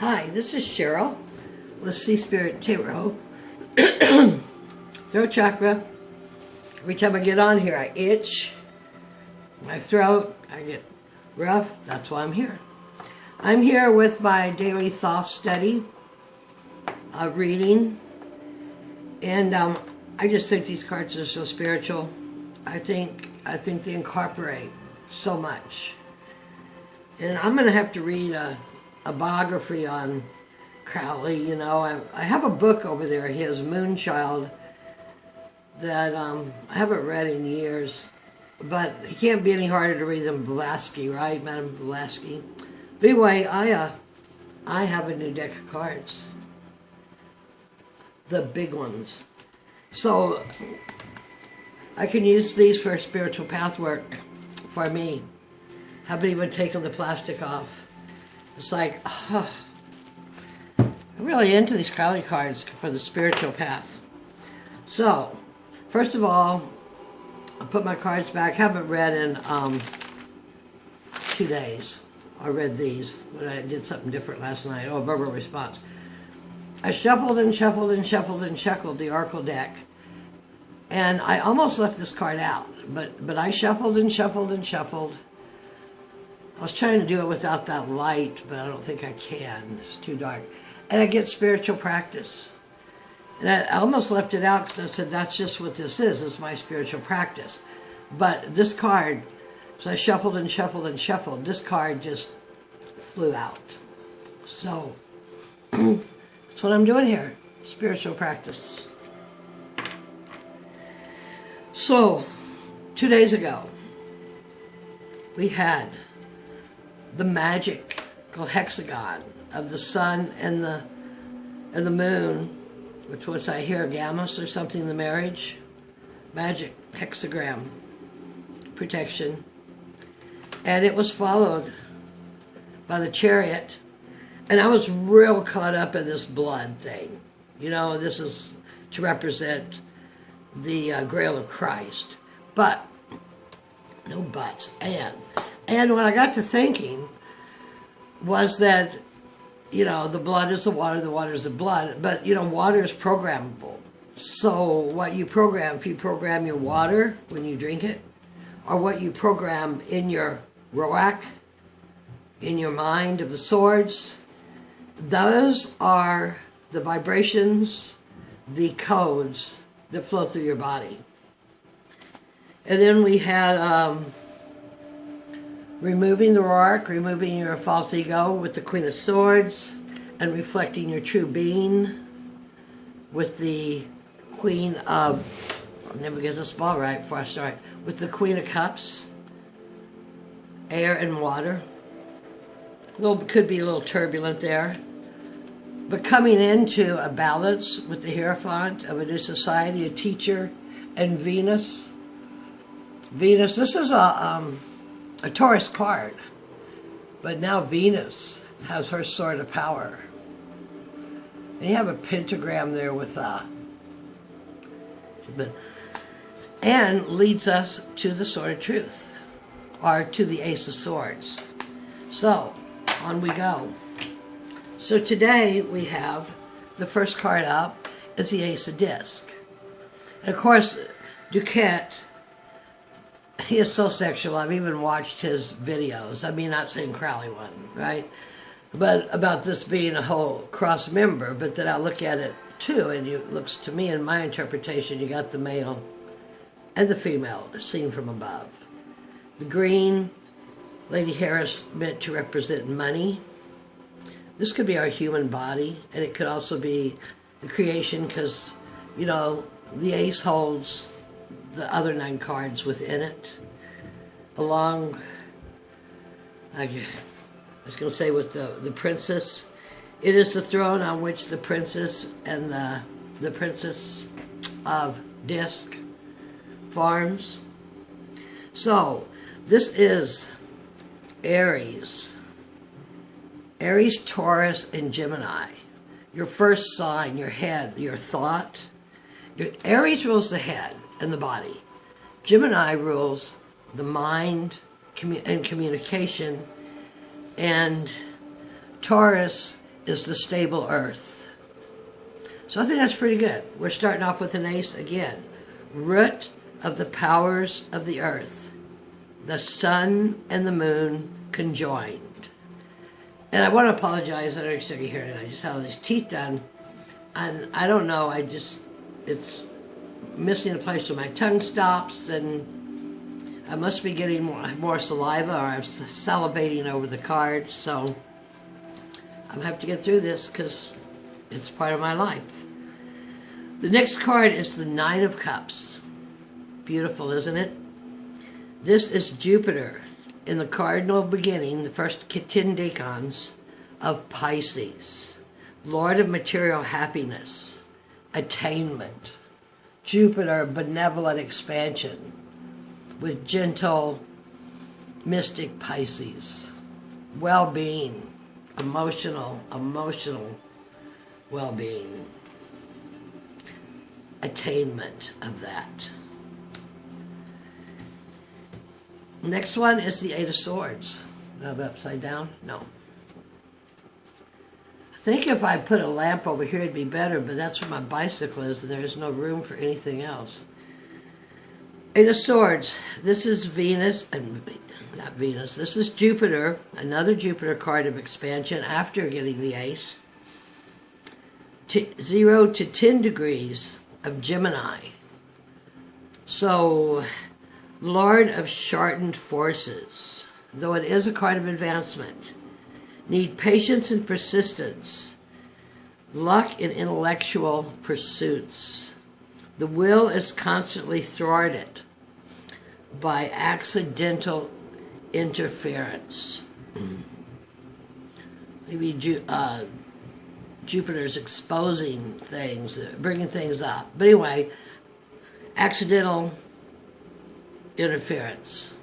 Hi, this is Cheryl with Sea Spirit Tarot. Throat chakra. Every time I get on here, I itch. My throat, I get rough. That's why I'm here. I'm here with my daily thoth study, reading. And I just think these cards are so spiritual. I think they incorporate so much. And I'm going to have to read a biography on Crowley. You know, I have a book over there, his Moonchild, that I haven't read in years. But he can't be any harder to read than Blavatsky, right, Madame Blavatsky? But anyway, I have a new deck of cards. The big ones. So I can use these for spiritual path work for me. Haven't even taken the plastic off. It's like, I'm really into these Crowley cards for the spiritual path. So, first of all, I put my cards back. Haven't read in 2 days. I read these, but I did something different last night. Oh, verbal response. I shuffled and shuffled and shuffled and shuffled the Oracle deck. And I almost left this card out. But I shuffled and shuffled and shuffled. I was trying to do it without that light, but I don't think I can. It's too dark. And I get spiritual practice. And I almost left it out because I said, that's just what this is. It's my spiritual practice. But this card, so I shuffled and shuffled and shuffled. This card just flew out. So, that's what I'm doing here. Spiritual practice. So, 2 days ago, we had the magical hexagon of the sun and the moon, which was, I hear, Gammas or something in the marriage. Magic hexagram protection. And it was followed by the chariot. And I was real caught up in this blood thing. You know, this is to represent the Grail of Christ. But, no buts, and when I got to thinking was that, you know, the blood is the water is the blood. But, you know, water is programmable. So what you program, if you program your water when you drink it, or what you program in your Roak, in your mind of the swords, those are the vibrations, the codes that flow through your body. And then we had removing the Roak, removing your false ego with the Queen of Swords, and reflecting your true being with the Queen of, I'll never get this ball right before I start, with the Queen of Cups, air and water. Could be a little turbulent there. But coming into a balance with the Hierophant of a new society, a teacher, and Venus. Venus, this is a Taurus card, but now Venus has her sword of power. And you have a pentagram there with and leads us to the Sword of Truth, or to the Ace of Swords. So, on we go. So today we have the first card up is the Ace of Disc. And of course, Duquette, he is so sexual. I've even watched his videos. I mean, not saying Crowley one, right? But about this being a whole cross member. But then I look at it too, and it looks to me, in my interpretation, you got the male and the female seen from above. The green, Lady Harris, meant to represent money. This could be our human body, and it could also be the creation, because, you know, the ace holds the other 9 cards within it, along, I was going to say, with the princess. It is the throne on which the princess and the princess of Disc farms. So, this is Aries. Aries, Taurus, and Gemini. Your first sign, your head, your thought. Aries rules the head and the body. Gemini rules the mind and communication. And Taurus is the stable earth. So I think that's pretty good. We're starting off with an ace again. Root of the powers of the earth. The sun and the moon conjoined. And I want to apologize. I know you're sick of hearing it. I just had all these teeth done. And I don't know. It's missing a place where my tongue stops. And I must be getting more saliva, or I'm salivating over the cards. So I'm going to have to get through this because it's part of my life. The next card is the Nine of Cups. Beautiful, isn't it? This is Jupiter in the cardinal beginning, the first 10 decans of Pisces. Lord of material happiness, attainment. Jupiter, benevolent expansion with gentle, mystic Pisces. Well-being, emotional well-being. Attainment of that. Next one is the Eight of Swords. Now upside down? No. I think if I put a lamp over here it'd be better, but that's where my bicycle is and there's no room for anything else. Eight of Swords. This is Venus, not Venus, this is Jupiter, another Jupiter card of expansion after getting the Ace. 0 to 10 degrees of Gemini. So, Lord of shortened forces, though it is a card of advancement. Need patience and persistence. Luck in intellectual pursuits. The will is constantly thwarted by accidental interference. Maybe Jupiter's exposing things, bringing things up. But anyway, accidental interference.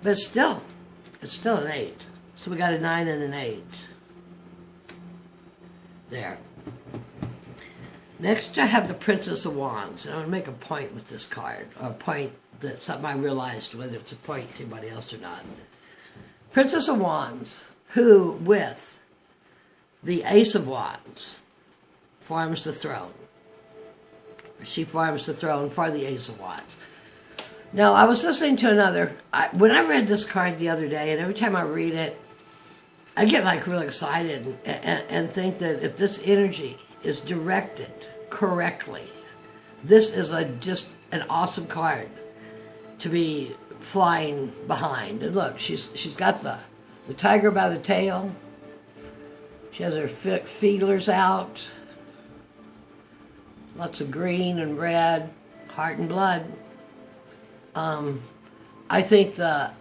But it's still an 8. So we got a 9 and an 8. There. Next I have the Princess of Wands. And I'm going to make a point with this card. Or a point that's something I realized, whether it's a point to anybody else or not. Princess of Wands, who with the Ace of Wands forms the throne. She forms the throne for the Ace of Wands. Now, I was listening to another, when I read this card the other day, and every time I read it, I get like really excited and think that if this energy is directed correctly, this is just an awesome card to be flying behind. And look, she's got the tiger by the tail. She has her feelers out. Lots of green and red, heart and blood. I think the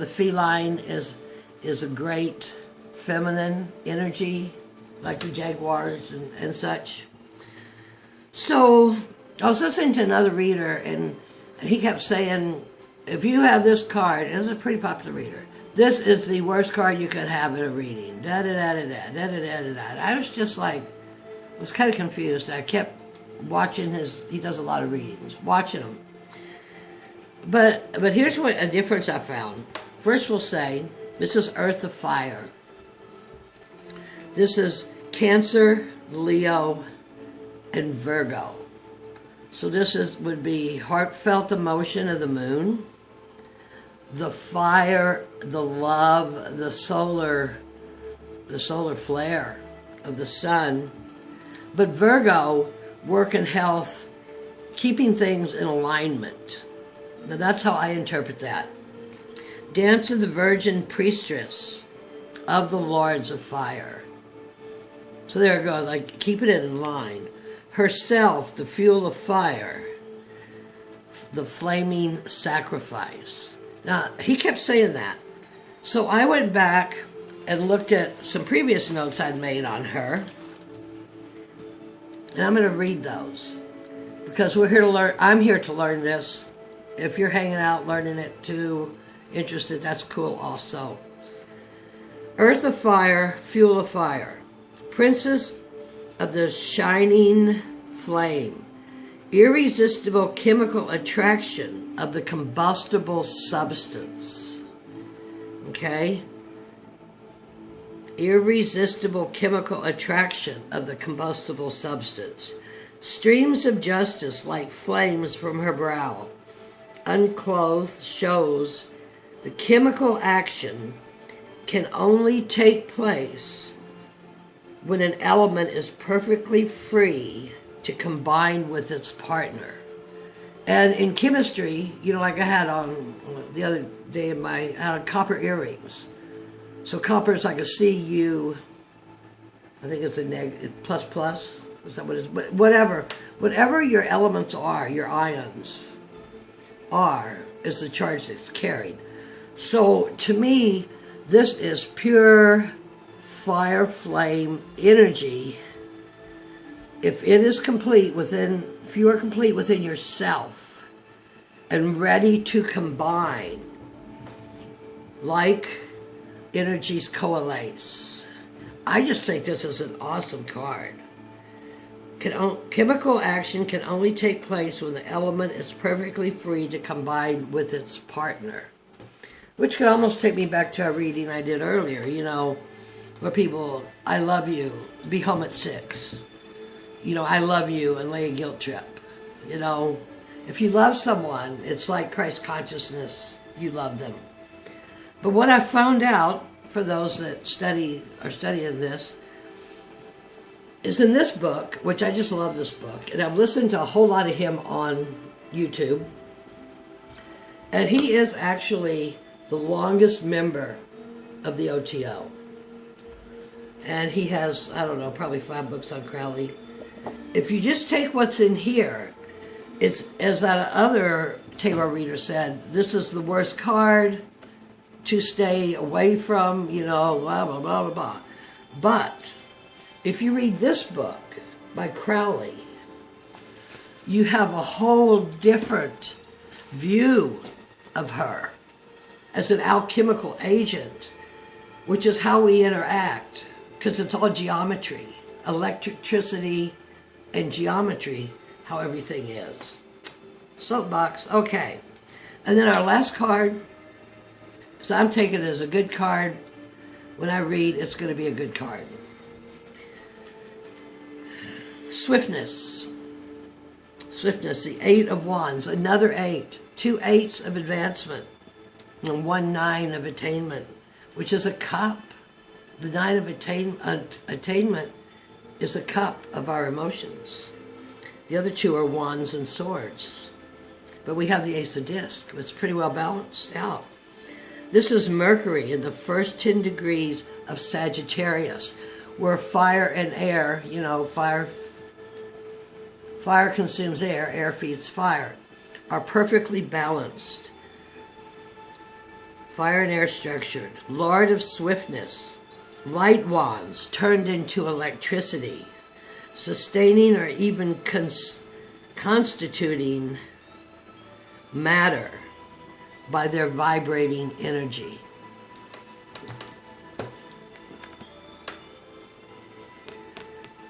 feline is a great feminine energy, like the jaguars and such. So I was listening to another reader, and he kept saying, if you have this card, and it's a pretty popular reader, this is the worst card you could have in a reading. Da da da da da da da da da. I was just like, was kind of confused. I kept watching he does a lot of readings, watching them. But here's what a difference I found. First we'll say, this is Earth of Fire. This is Cancer, Leo, and Virgo. So this would be heartfelt emotion of the moon, the fire, the love, the solar flare of the sun. But Virgo, work and health, keeping things in alignment. Now that's how I interpret that. Dance of the Virgin Priestess of the Lords of Fire. So there it goes, like keeping it in line. Herself, the fuel of fire, the flaming sacrifice. Now, he kept saying that. So I went back and looked at some previous notes I'd made on her. And I'm going to read those. Because we're here to learn. I'm here to learn this. If you're hanging out learning it too, interested, that's cool also. Earth of Fire, Fuel of Fire. Princess of the shining flame. Irresistible chemical attraction of the combustible substance. Okay? irresistible chemical attraction of the combustible substance. Streams of justice like flames from her brow. Unclothed shows the chemical action can only take place when an element is perfectly free to combine with its partner. And in chemistry, like I had on the other day I had copper earrings. So copper is like a Cu, I think it's a plus plus. Is that what it is? But whatever your elements are, your ions are, is the charge that's carried. So to me, this is pure fire flame energy. If you are complete within yourself and ready to combine, like energies coalesce. I just think this is an awesome card. Chemical action can only take place when the element is perfectly free to combine with its partner. Which could almost take me back to a reading I did earlier, where people, I love you, be home at 6. I love you, and lay a guilt trip. If you love someone, it's like Christ consciousness, you love them. But what I found out, for those that are studying this, is in this book, which I just love this book, and I've listened to a whole lot of him on YouTube, and he is actually the longest member of the OTO. And he has, I don't know, probably 5 books on Crowley. If you just take what's in here, it's, as that other tarot reader said, this is the worst card to stay away from, blah, blah, blah, blah, blah. But if you read this book by Crowley, you have a whole different view of her as an alchemical agent, which is how we interact, because it's all geometry, electricity and geometry, how everything is. Soapbox, okay. And then our last card, because I'm taking it as a good card. When I read, it's going to be a good card. Swiftness. Swiftness, the 8 of Wands, another 8. 2 8s of advancement, and 1 9 of attainment, which is a cup. The 9 of attainment is a cup of our emotions. The other 2 are wands and swords. But we have the Ace of Disc. It's pretty well balanced out. This is Mercury in the first 10 degrees of Sagittarius, where fire and air, fire consumes air, air feeds fire, are perfectly balanced. Fire and air structured. Lord of swiftness. Light wands turned into electricity, sustaining or even constituting matter by their vibrating energy.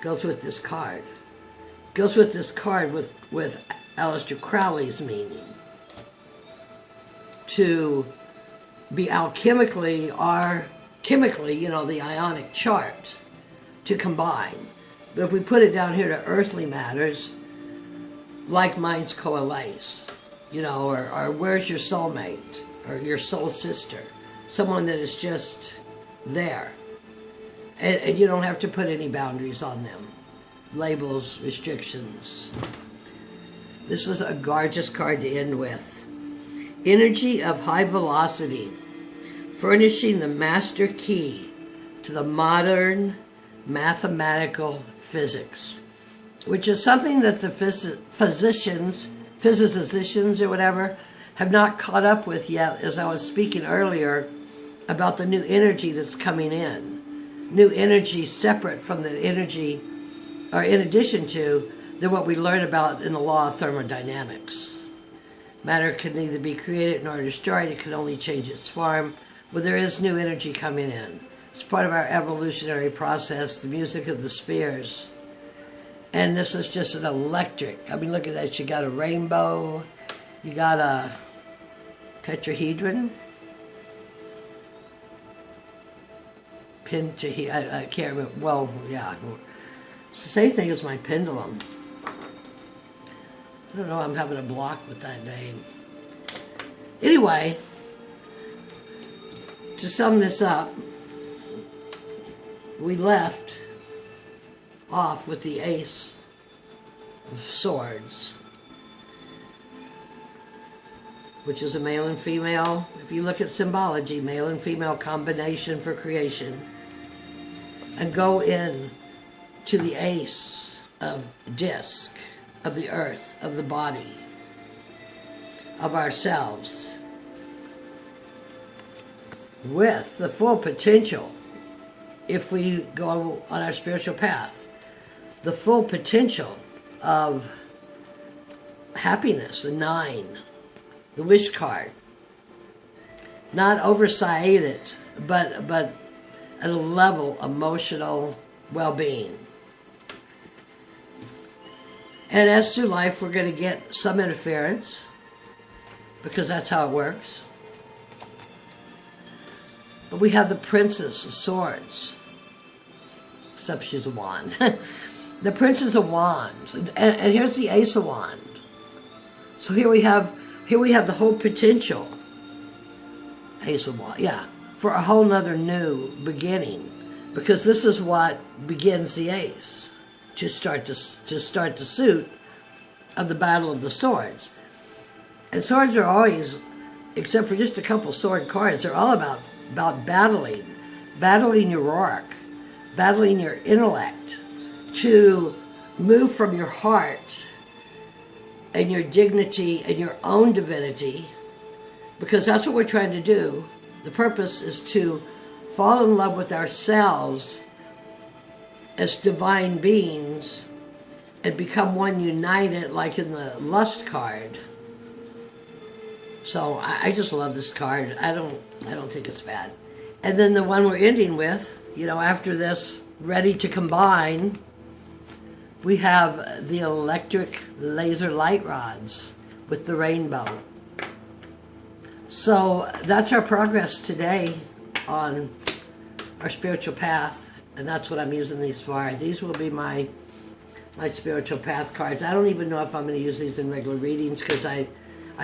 Goes with this card. Goes with this card with Aleister Crowley's meaning. To be alchemically or chemically, the ionic chart to combine. But if we put it down here to earthly matters, like minds coalesce, or where's your soulmate or your soul sister? Someone that is just there. And you don't have to put any boundaries on them. Labels, restrictions. This is a gorgeous card to end with. Energy of high velocity, furnishing the master key to the modern mathematical physics, which is something that the physicists or whatever, have not caught up with yet, as I was speaking earlier about the new energy that's coming in. New energy separate from the energy, or in addition to, than what we learn about in the law of thermodynamics. Matter can neither be created nor destroyed, it can only change its form. Well, there is new energy coming in. It's part of our evolutionary process, the music of the spheres. And this is just an electric. I mean, look at that. You got a rainbow. You got a tetrahedron. pin to here. I can't remember. Well, yeah. It's the same thing as my pendulum. I don't know, I'm having a block with that name. Anyway, to sum this up, we left off with the Ace of Swords, which is a male and female. If you look at symbology, male and female combination for creation, and go in to the Ace of Disc, of the earth, of the body, of ourselves, with the full potential, if we go on our spiritual path, the full potential of happiness, the 9, the wish card. Not oversighted, but at a level emotional well-being. And as through life, we're going to get some interference, because that's how it works. But we have the Princess of Swords, except she's a wand. The Princess of Wands, and here's the Ace of Wands. So here we have the whole potential. Ace of Wands, yeah, for a whole nother new beginning, because this is what begins the Ace. To start the suit of the Battle of the Swords. And swords are always, except for just a couple sword cards, they're all about battling your rock, battling your intellect, to move from your heart and your dignity and your own divinity, because that's what we're trying to do. The purpose is to fall in love with ourselves as divine beings and become one united, like in the Lust card. So I just love this card. I don't think it's bad. And then the one we're ending with, after this, ready to combine, we have the electric laser light rods with the rainbow. So that's our progress today on our spiritual path. And that's what I'm using these for. These will be my spiritual path cards. I don't even know if I'm going to use these in regular readings, because I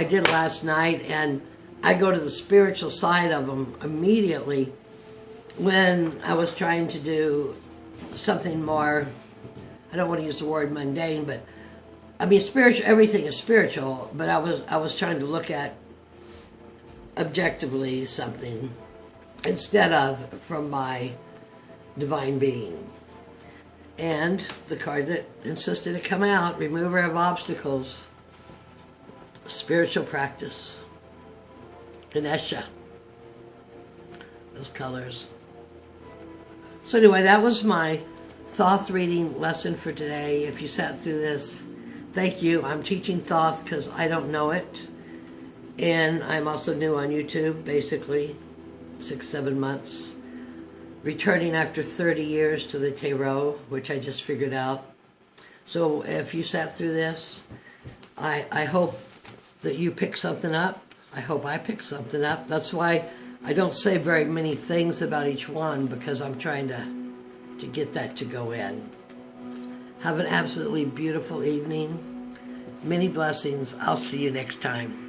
did last night, and I go to the spiritual side of them immediately when I was trying to do something more, I don't want to use the word mundane, but I mean spiritual, everything is spiritual, but I was trying to look at objectively something instead of from my divine being. And the card that insisted to come out, remover of obstacles, spiritual practice, Ganesha, those colors. So anyway, that was my Thoth reading lesson for today. If you sat through this, thank you. I'm teaching Thoth because I don't know it, and I'm also new on YouTube, basically 6-7 months. Returning after 30 years to the tarot, which I just figured out. So if you sat through this, I hope that you pick something up. I hope I pick something up. That's why I don't say very many things about each one, because I'm trying to get that to go in. Have an absolutely beautiful evening. Many blessings. I'll see you next time.